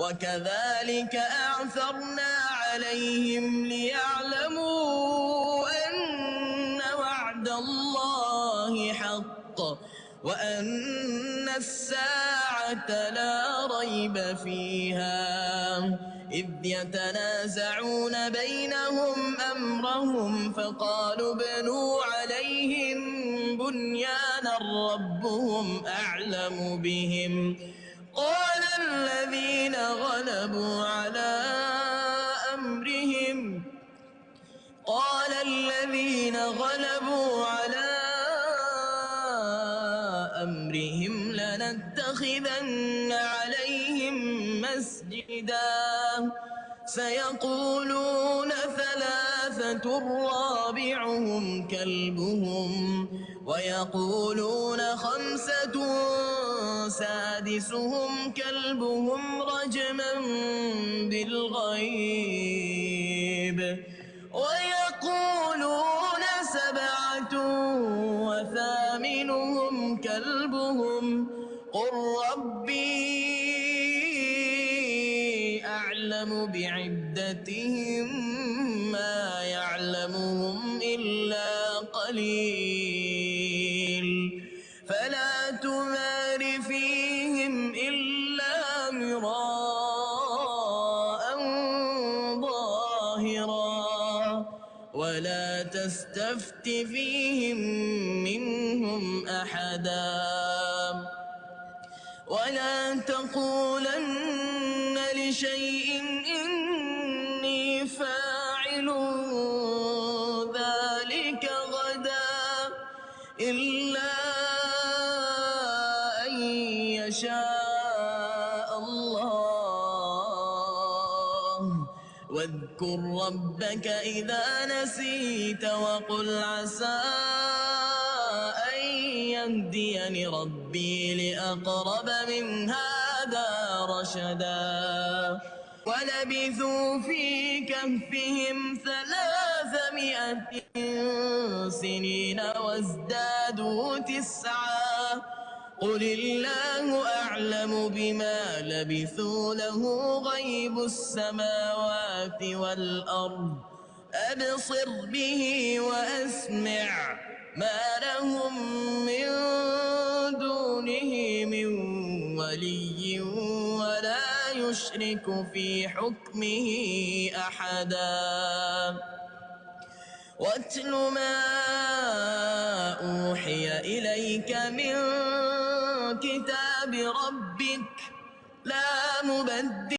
وكذلك أعثرنا عليهم ليعلموا أن وعد الله حق وأن الساعة لا ريب فيها إذ يتنازعون بينهم أمرهم فقالوا ابنوا عليهم بنيانا ربهم أعلم بهم قال الذين غلبوا على أمرهم لنتخذن عليهم مسجدا سيقولون ثلاثة رابعهم كلبهم ويقولون خمسة سادسهم كلبهم رجما بالغيب ويقولون سبعة وثامنهم كلبهم قل ربي أعلم بعدتهم ما يعلمهم إلا قليل فلا تمار فيهم إلا مراء ظاهرا ولا تستفت فيهم منهم أحدا ولا تقولن لشيء إني فاعل ذلك غدا إلا أن يشاء الله واذكر ربك إذا نسيت وقل عسى أن يهديني ربي لأقرب من هذا رشدا ولبثوا في كهفهم 300 سنين وازدادوا 9 قل الله أعلم بما لبثوا له غيب السماوات والأرض أبصر به وأسمع ما لهم من دونه من ولي ولا يشرك في حكمه أحدا واتل ما أوحي إليك من كتاب ربك لا مبدل